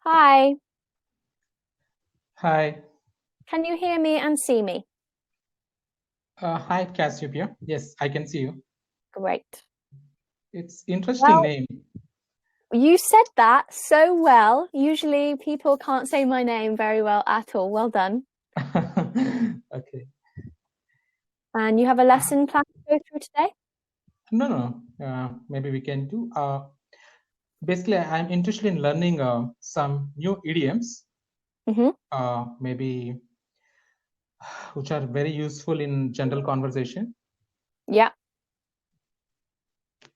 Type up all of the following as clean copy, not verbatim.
Hi, Hi. can you hear me and see me? Hi, Cassiopeia. Yes, I can see you. Great. It's interesting Well, name. you said that so well. Usually people can't say my name very well at all. Well done. Okay. And you have a lesson planned to go through today? No. Maybe we can do. Basically, I'm interested in learning some new idioms. Mm-hmm. Maybe which are very useful in general conversation. Yeah.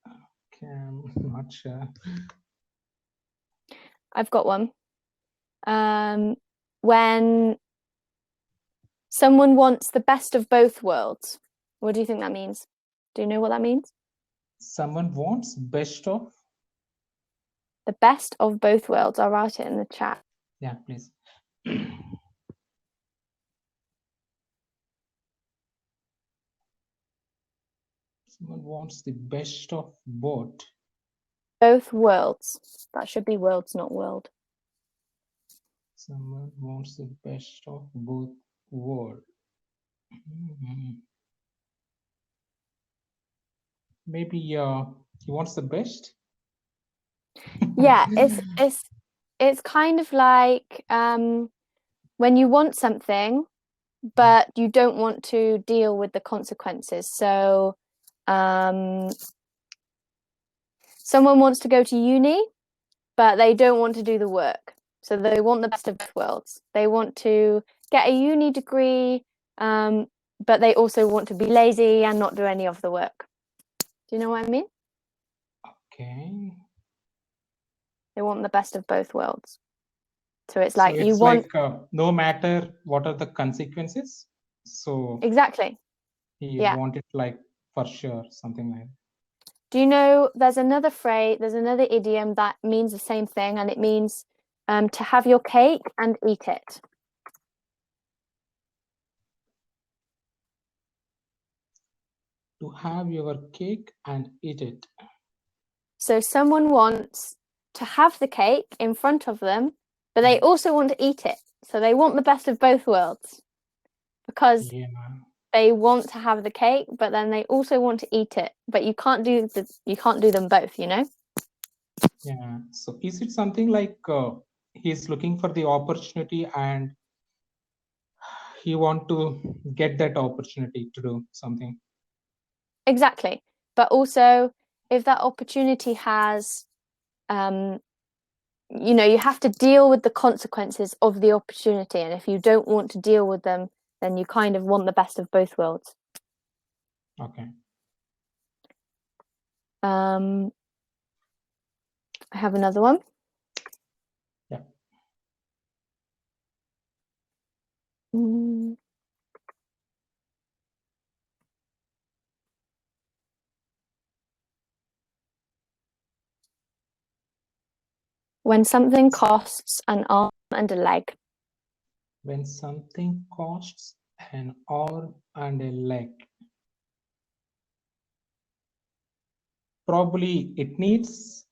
Okay, I'm not sure. I've got one. When someone wants the best of both worlds, what do you think that means? Do you know what that means? Someone wants best of. The best of both worlds. I'll write it in the chat. Yeah, please. Someone wants the best of both. Both worlds. That should be worlds, not world. Someone wants the best of both worlds. Maybe he wants the best. Yeah, it's kind of like when you want something but you don't want to deal with the consequences. So someone wants to go to uni but they don't want to do the work, so they want the best of both worlds. They want to get a uni degree, but they also want to be lazy and not do any of the work. Do you know what I mean? Okay. They want the best of both worlds. So it's So like you it's want like no matter what are the consequences, so exactly. he Yeah. want it like for sure, something like that. Do you know there's another phrase, there's another idiom that means the same thing, and it means to have your cake and eat it. To have your cake and eat it. So someone wants to have the cake in front of them, but they also want to eat it. So they want the best of both worlds because Yeah. they want to have the cake, but then they also want to eat it. But you can't do them both, you know? Yeah. So is it something like he's looking for the opportunity and he want to get that opportunity to do something? Exactly. But also, if that opportunity has you have to deal with the consequences of the opportunity, and if you don't want to deal with them, then you kind of want the best of both worlds. Okay. I have another one. Yeah. When something costs an arm and a leg. When something costs an arm and a leg. Probably it needs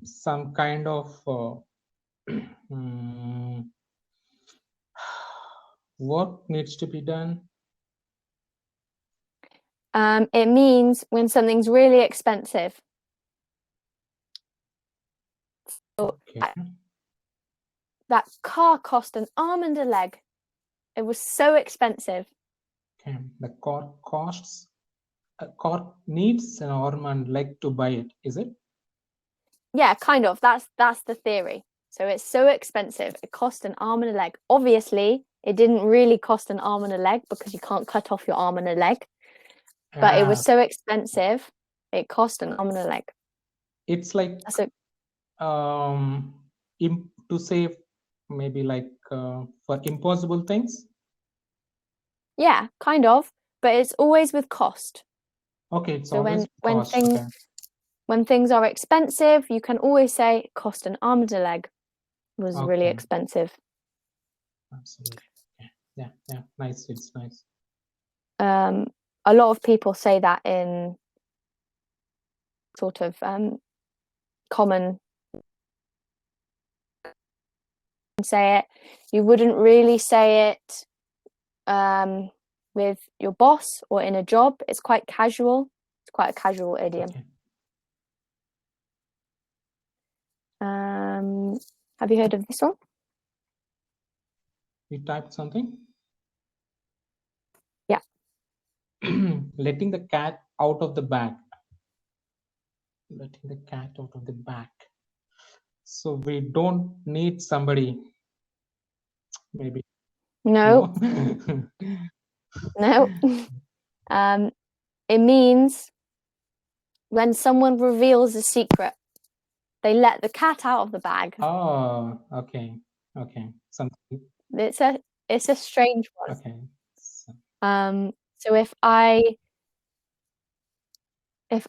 some kind of work needs to be done. It means when something's really expensive. So Okay. that car cost an arm and a leg. It was so expensive. Okay. The car costs, a car needs an arm and leg to buy it, is it? Yeah, kind of. That's the theory. So it's so expensive. It cost an arm and a leg. Obviously, it didn't really cost an arm and a leg because you can't cut off your arm and a leg. But it was so expensive, it cost an arm and a leg. It's like to say maybe like for impossible things. Yeah, kind of. But it's always with cost. Okay, it's So always when cost. Okay. things are expensive, you can always say it cost an arm and a leg. It was really Okay. expensive. Absolutely. Yeah. Nice. It's nice. A lot of people say that in sort of common say it. You wouldn't really say it with your boss or in a job. It's quite casual. It's quite a casual idiom. Okay. Have you heard of this one? You typed something? Yeah. Letting the cat out of the bag. Letting the cat out of the bag. So we don't need somebody. Maybe. No. No. It means when someone reveals a secret, they let the cat out of the bag. Oh, okay. Okay. Something. It's a strange one. Okay. So if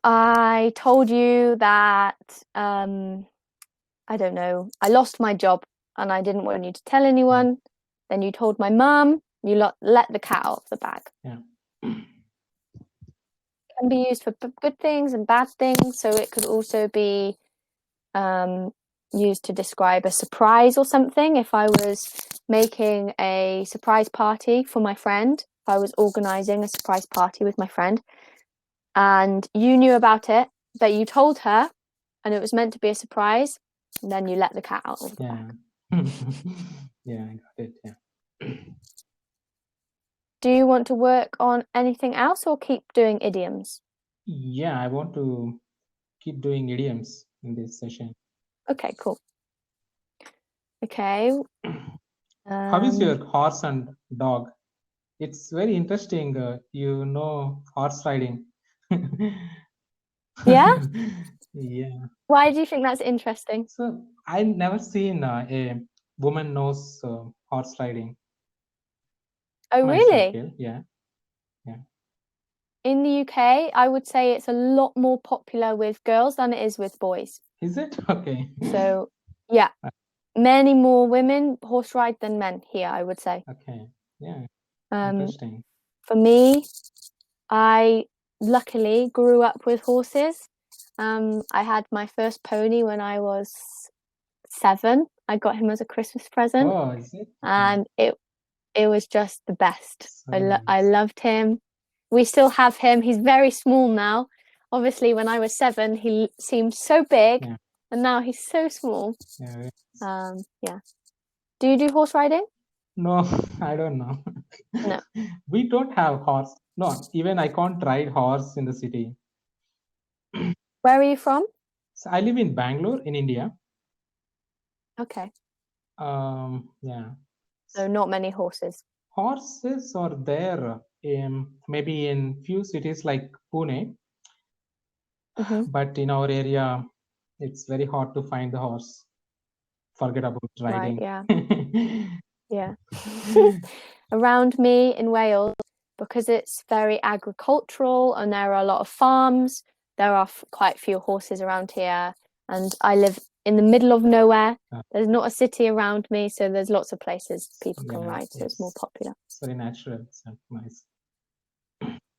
I told you that I don't know, I lost my job and I didn't want you to tell anyone, then you told my mum, you let the cat out of the bag. Yeah. Can be used for good things and bad things. So it could also be used to describe a surprise or something. If I was making a surprise party for my friend, if I was organizing a surprise party with my friend and you knew about it, but you told her and it was meant to be a surprise, and then you let the cat out of the bag. Yeah, I got it. Yeah. Do you want to work on anything else or keep doing idioms? Yeah, I want to keep doing idioms in this session. Okay, cool. Okay. How is your horse and dog? It's very interesting. You know horse riding. Yeah? Yeah. Why do you think that's interesting? So I never seen a woman knows horse riding. Oh, Myself, really? yeah. In the UK, I would say it's a lot more popular with girls than it is with boys. Is it? Okay. So, yeah, many more women horse ride than men here, I would say. Okay. Yeah. Interesting. For me, I luckily grew up with horses. I had my first pony when I was 7. I got him as a Christmas present. Oh, is it? And it was just the best. So I loved him. We still have him. He's very small now. Obviously, when I was 7, he seemed so big, Yeah. and now he's so small. Yeah. Yeah. Do you do horse riding? No, I don't know. No. We don't have horse. No, even I can't ride horse in the city. Where are you from? So I live in Bangalore in India. Okay. Yeah. So not many horses. Horses are there maybe in few cities like Pune, but in our area, it's very hard to find the horse. Forget about riding. Right, yeah. Around me in Wales, because it's very agricultural and there are a lot of farms, there are quite few horses around here. And I live in the middle of nowhere. There's not a city around me, so there's lots of places people can ride, so it's more popular. It's very natural. It's nice.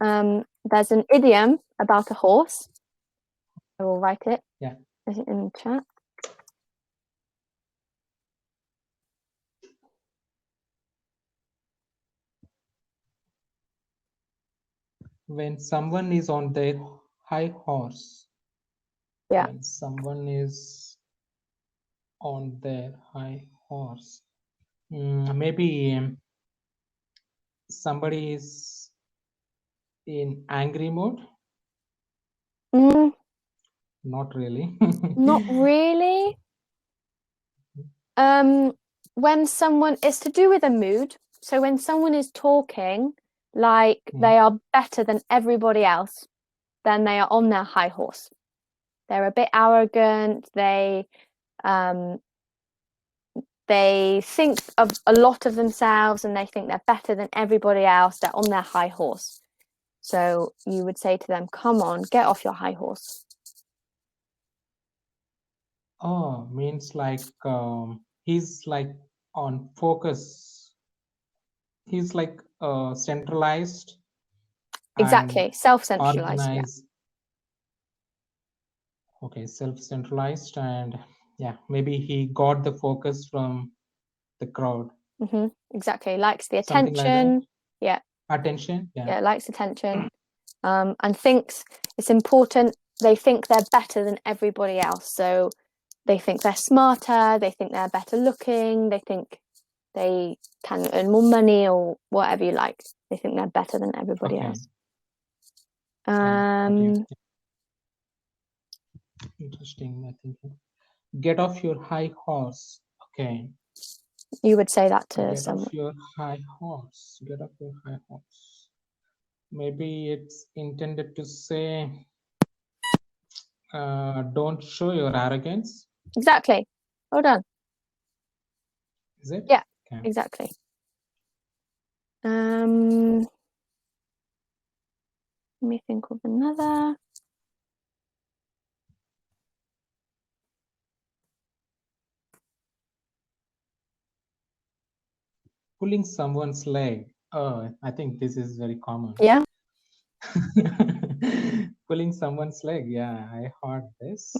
There's an idiom about a horse. I will write it. Yeah. Is it in the chat? When someone is on their high horse. Yeah. When someone is on their high horse. Maybe somebody is in angry mode. Not really. Not really. When someone, it's to do with a mood. So when someone is talking like they are better than everybody else, then they are on their high horse. They're a bit arrogant. They think of a lot of themselves and they think they're better than everybody else. They're on their high horse. So you would say to them, come on, get off your high horse. Oh, means like he's like on focus. He's like centralized. Exactly, self-centralized. Organized. Yeah. Okay, self-centralized, and yeah, maybe he got the focus from the crowd. Exactly. Likes the Something like that. attention. Yeah. Attention. Yeah, likes attention. And thinks it's important. They think they're better than everybody else. So they think they're smarter. They think they're better looking. They think they can earn more money or whatever you like. They think they're better than everybody else. Interesting. I think. Get off your high horse. Okay. You would say that to someone. Get off your high horse. Get off your high horse. Maybe it's intended to say, don't show your arrogance. Exactly. Well done. Is it? Yeah, exactly. Let me think of another. Pulling someone's leg. Oh, I think this is very common. Yeah. Pulling someone's leg. Yeah, I heard this.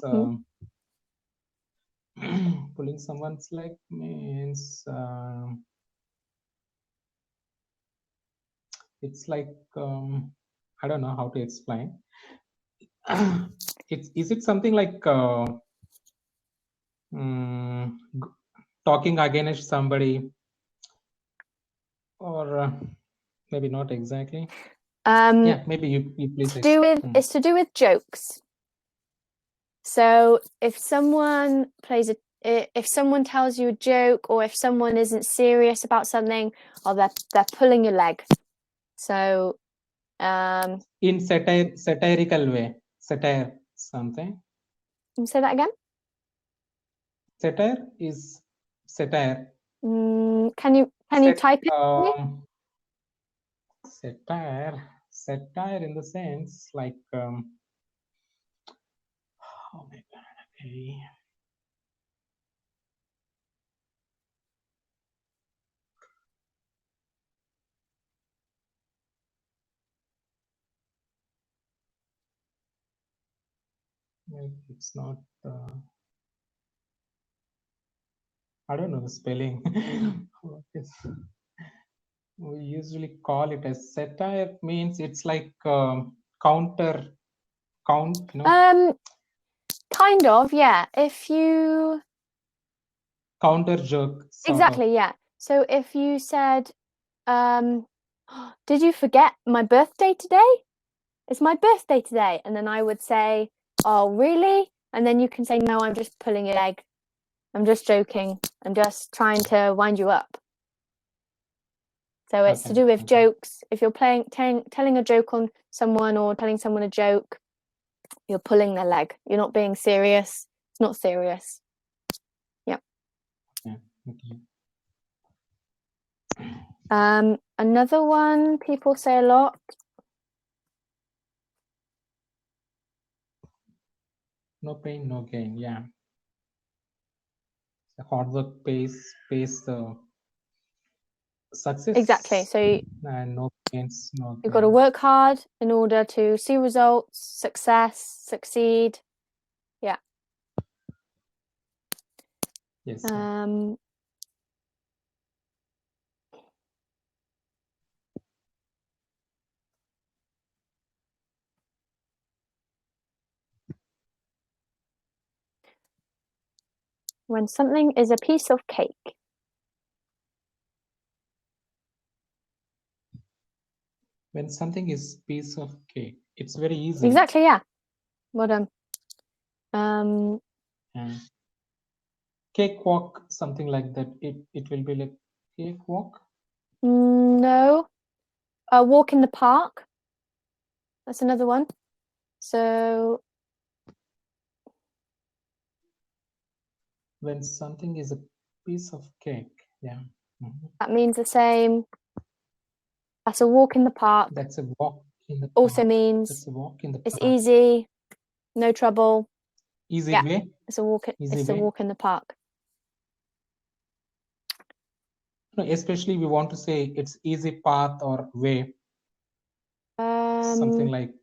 Pulling someone's leg means it's like I don't know how to explain. Is it something like talking against somebody, or maybe not exactly? Yeah, maybe you please. It's to do with jokes. So if someone if someone tells you a joke, or if someone isn't serious about something, or they're pulling your leg. So in satirical way, satire something. Say that again. Satire is satire. Can you type it? Satire in the sense like oh my god, okay. It's not I don't know the spelling. We usually call it as satire. Means it's like counter, you know. Kind of, yeah. If you counter joke. Exactly, yeah. So if you said, did you forget my birthday today? It's my birthday today. And then I would say, oh, really? And then you can say, no, I'm just pulling your leg. I'm just joking. I'm just trying to wind you up. So it's to do with jokes. If you're telling a joke on someone, or telling someone a joke, you're pulling their leg. You're not being serious. It's not serious. Yep. Another one people say a lot. No pain, no gain. Yeah. The hard work pays the success. Exactly. So and no pains, no. You've got to work hard in order to see results, succeed. Yeah. Yes. When something is a piece of cake. When something is piece of cake, it's very easy. Exactly, yeah. Well done. Cakewalk, something like that. It will be like cakewalk. No. A walk in the park. That's another one. So when something is a piece of cake, yeah. That means the same. That's a walk in the park. That's a walk in the park. Also means that's a walk in the it's park. easy, no trouble. Easy way. It's a walk. It's a walk in the park. No, especially we want to say it's easy path or way. Something like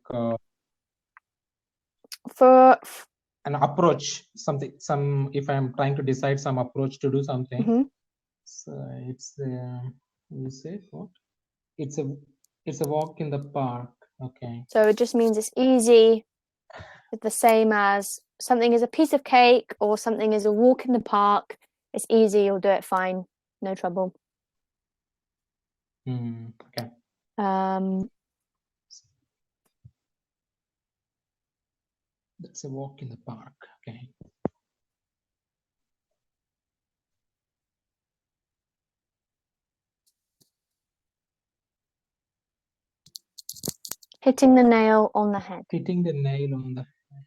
for an approach. If I'm trying to decide some approach to do something, So it's you say what? It's a walk in the park. Okay. So it just means it's easy. It's the same as something is a piece of cake or something is a walk in the park. It's easy. You'll do it fine. No trouble. Okay. That's a walk in the park. Okay. Hitting the nail on the head. Hitting the nail on the head.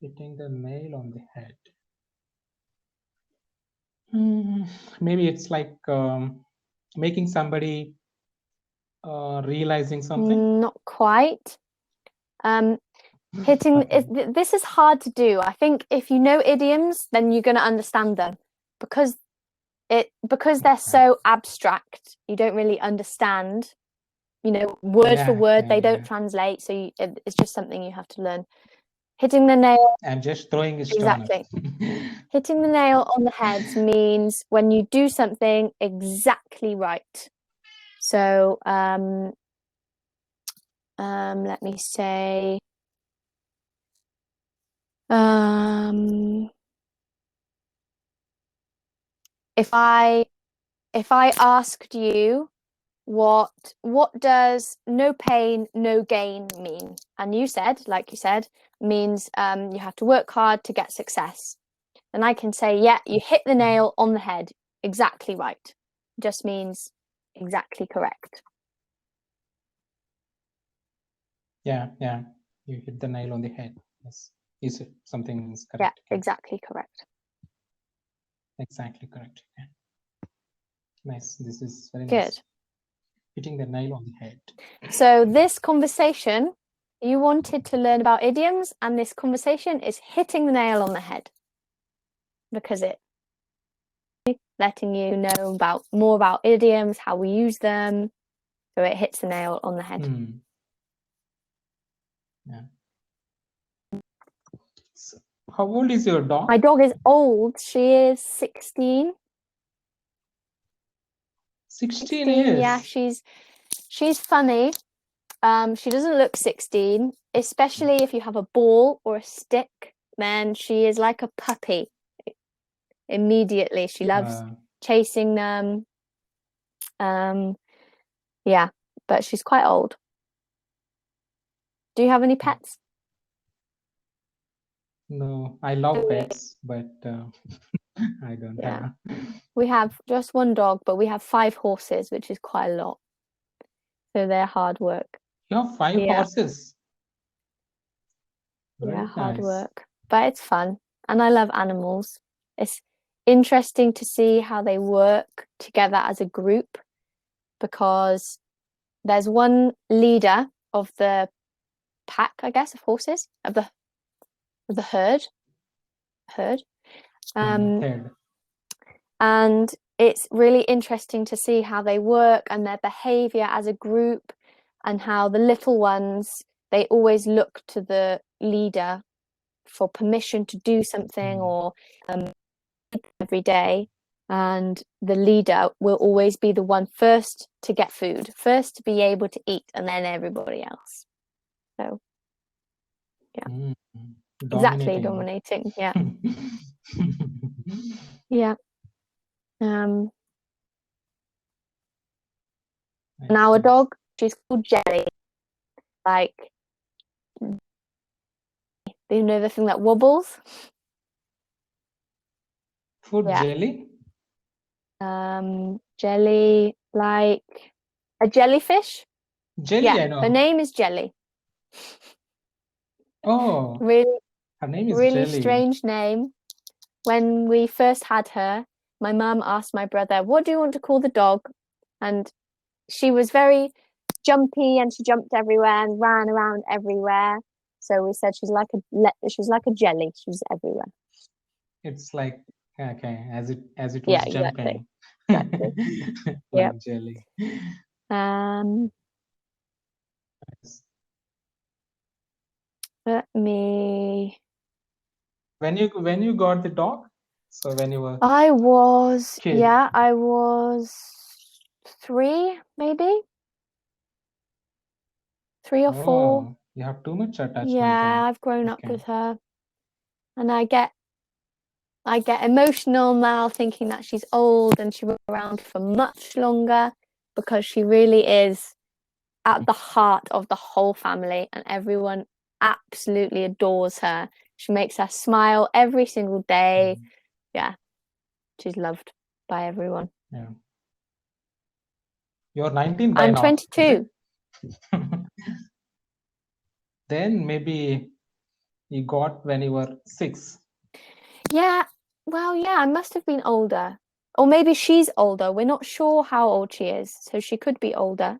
Hitting the nail on the head. Maybe it's like making somebody realizing something. Not quite. Hitting this is hard to do. I think if you know idioms, then you're going to understand them because they're so abstract. You don't really understand, word for word. They don't translate, so it's just something you have to learn. Hitting the nail. And just throwing a stone. Exactly. Hitting the nail on the head means when you do something exactly right. So let me say if I asked you what does no pain no gain mean, and you said, means you have to work hard to get success, then I can say, yeah, you hit the nail on the head, exactly right. Just means exactly correct. Yeah, you hit the nail on the head. Yes, is it something is correct? Yeah, exactly correct. Exactly correct. Yeah. Nice. This is very good. Nice. Hitting the nail on the head. So this conversation, you wanted to learn about idioms, and this conversation is hitting the nail on the head because it letting you know more about idioms, how we use them, so it hits the nail on the head. Yeah. So how old is your dog? My dog is old. She is 16. 16 years. Yeah, she's funny. She doesn't look 16, especially if you have a ball or a stick, then she is like a puppy. Immediately, she loves chasing them. Yeah, but she's quite old. Do you have any pets? No, I love pets, but I don't have. We have just one dog, but we have 5 horses, which is quite a lot. So they're hard work. You have 5 horses? Very hard work, but it's fun. And I love animals. It's interesting to see how they work together as a group, because there's one leader of the pack, I guess, of horses, of the herd. And it's really interesting to see how they work and their behavior as a group, and how the little ones, they always look to the leader for permission to do something or every day, and the leader will always be the one first to get food, first to be able to eat, and then everybody else. So yeah. Exactly, dominating. Yeah. Yeah. And our dog, she's called Jelly. Like, you know, the thing that wobbles? Food jelly? Jelly, like a jellyfish. Jelly, yeah, I know. Her name is Jelly. Oh, really, her name is really Jelly. Strange name. When we first had her, my mum asked my brother, "What do you want to call the dog?" And she was very jumpy, and she jumped everywhere and ran around everywhere. So we said she's like a jelly. She's everywhere. It's like, okay, as it was jumping. Exactly. Like jelly. Let me. When you got the dog, So when you were I was, kid. yeah, I was 3, maybe 3 or 4. Oh, you have too much attachment Yeah, then. I've grown up Okay. with her, and I get emotional now thinking that she's old and she will be around for much longer, because she really is at the heart of the whole family, and everyone absolutely adores her. She makes us smile every single day. Yeah, she's loved by everyone. Yeah. You're 19 by I'm now. 22. Then maybe you got when you were 6. Yeah, well, yeah, I must have been older. Or maybe she's older. We're not sure how old she is, so she could be older.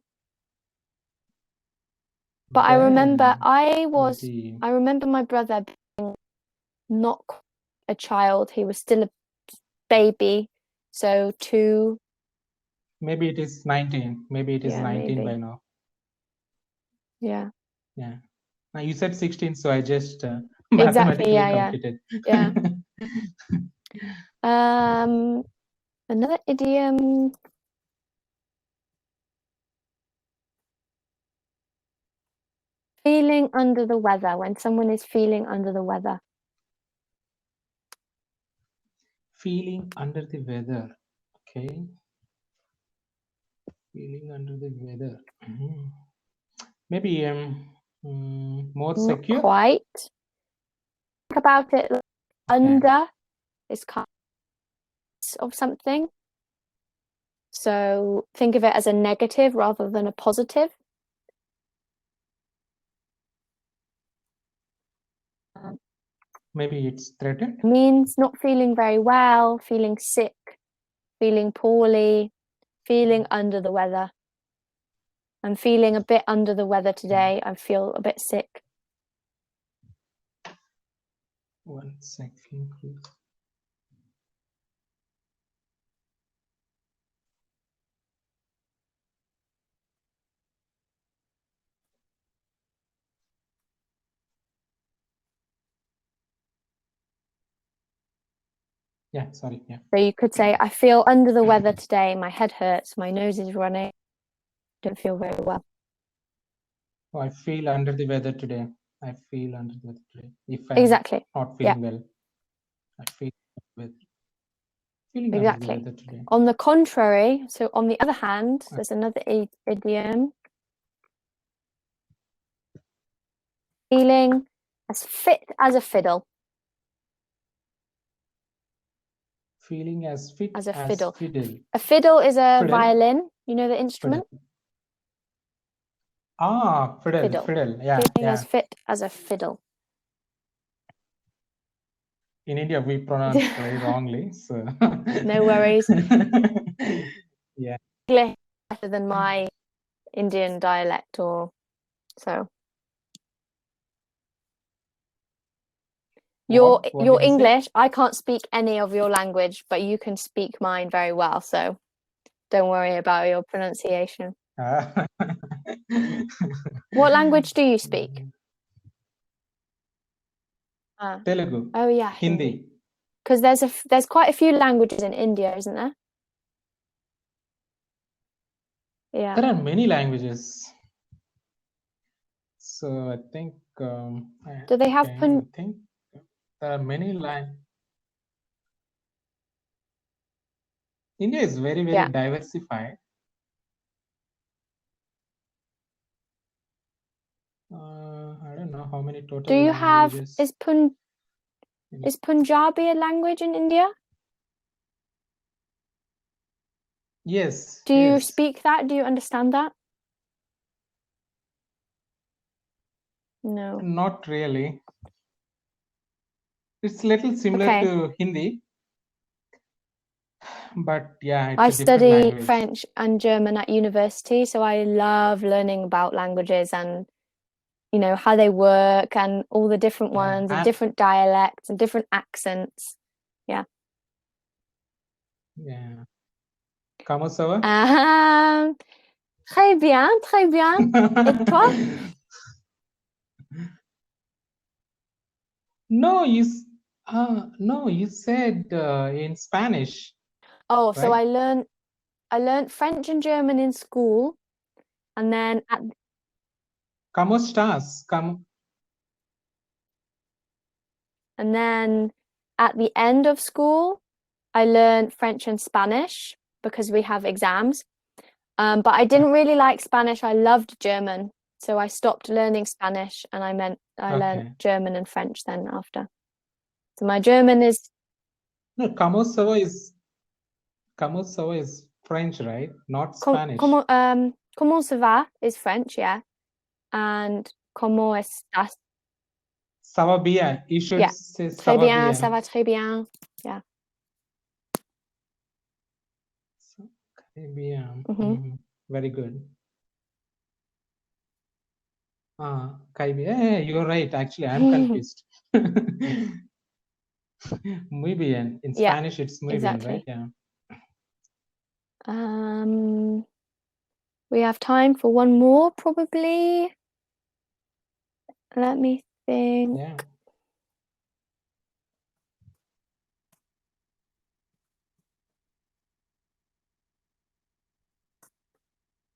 But I remember Maybe. I remember my brother being not a child. He was still a baby. So 2. Maybe it is 19. Maybe it is Yeah, 19 by maybe. now. Yeah. Yeah. Now you said 16, so I just Exactly. mathematically Yeah. completed. Yeah. Another idiom. Feeling under the weather. When someone is feeling under the weather. Feeling under the weather. Okay. Feeling under the weather. Maybe more Not secure. quite. Think about it. Okay. Under is kind of something. So think of it as a negative rather than a positive. Maybe it's threatened. It means not feeling very well, feeling sick, feeling poorly, feeling under the weather. I'm feeling a bit under the weather today. I feel a bit sick. 1 second, please. Yeah, sorry. Yeah. So you could say, I feel under the weather today. My head hurts. My nose is running. Don't feel very well. Oh, I feel under the weather today. I feel under the weather today. If I'm Exactly. not feeling well, I feel feeling under the Exactly. weather today. On the contrary, so on the other hand, there's another idiom. Feeling as fit as a fiddle. Feeling as fit As a as fiddle. fiddle. A fiddle is a Fiddle? violin. You know the instrument? Fiddle. Ah, fiddle. Fiddle. Fiddle. Yeah. Feeling Yeah. as fit as a fiddle. In India, we pronounce very wrongly. So No worries. Yeah. English better than my Indian dialect, or so. Your What did you say? English, I can't speak any of your language, but you can speak mine very well. So don't worry about your pronunciation. What language do you speak? Telugu. Oh yeah, Hindi. Because there's quite a few languages in India, isn't there? Yeah. There are many languages. So I think Do they have I think there are many languages. India is very, very diversified. I don't know how many total Do you languages. have is Punjabi a language in India? Yes. Do you speak that? Do you understand that? No. Not really. It's a little similar to Hindi. But yeah, it's I a different study language. French and German at university, so I love learning about languages and how they work and all the different ones and different dialects and different accents. Yeah. Yeah. Comment ça va? Très bien, très bien. Et toi? No, No, you said in Spanish. Oh, so right? I learned French and German in school, and then ¿Cómo estás? and then at the end of school, I learned French and Spanish because we have exams. But I didn't really like Spanish. I loved German, so I stopped learning Spanish, and I learned Okay. German and French then after. So my German is No, ¿cómo ça va is French, right? Not Spanish. comment ça va is French, yeah, and comment estás? Ça va bien. You should Yeah. say ça Très va bien, bien. ça va très bien. Yeah. Très bien. Mhm. Very good. Yeah, you're right. Actually, I'm confused. Muy bien. In Yeah, Spanish, it's muy exactly. bien, right? Yeah. We have time for one more, probably. Let me think. Yeah.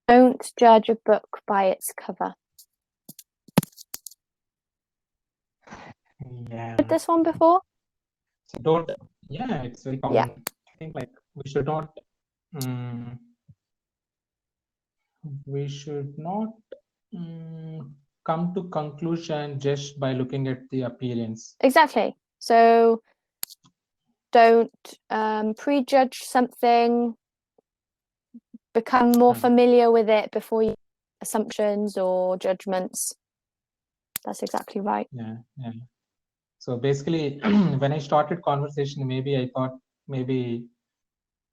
Don't judge a book by its cover. Yeah. Heard this one before? So yeah, it's very common. Yeah. I think like we should not come to conclusion just by looking at the appearance. Exactly. So don't prejudge something, become more familiar with it before you assumptions or judgments. That's exactly right. Yeah. So basically, when I started conversation, maybe I thought maybe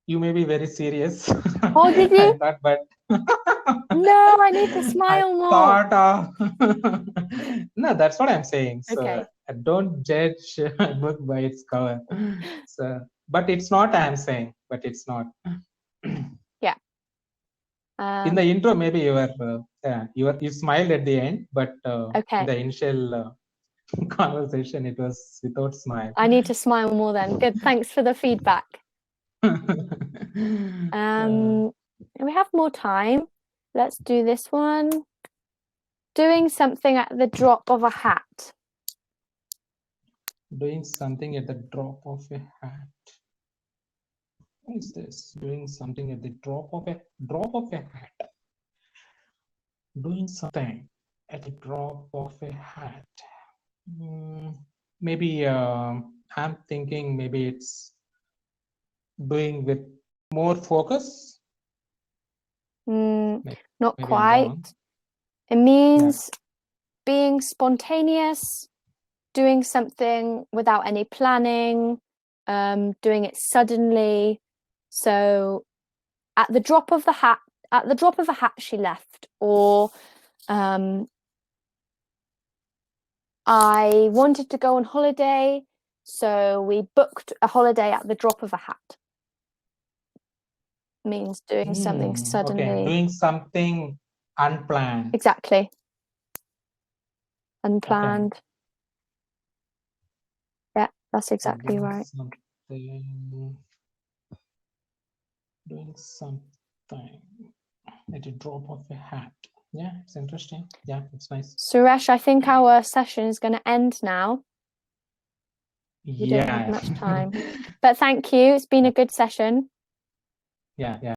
you may be very serious. Oh, did you? I thought, but no, I need to smile more. No, that's what I'm saying. So Okay. don't judge a book by its cover. So, but it's not. I'm saying, but it's not. Yeah. In the intro, maybe you smiled at the end, but okay. in the initial conversation, it was without smile. I need to smile more then. Good. Thanks for the feedback. We have more time. Let's do this one. Doing something at the drop of a hat. Doing something at the drop of a hat. What is this? Doing something at the drop of a hat. Doing something at the drop of a hat. Maybe I'm thinking maybe it's doing with more focus. Not quite. It means being spontaneous, doing something without any planning, doing it suddenly. So at the drop of a hat, she left. Or I wanted to go on holiday, so we booked a holiday at the drop of a hat. Means doing something suddenly. Okay, doing something unplanned. Exactly. Unplanned. Okay. Yeah, that's exactly right. Doing something at the drop of a hat. Yeah, it's interesting. Yeah, it's nice. Suresh, I think our session is going to end now. We don't have Yeah. much time. But thank you. It's been a good session. Yeah.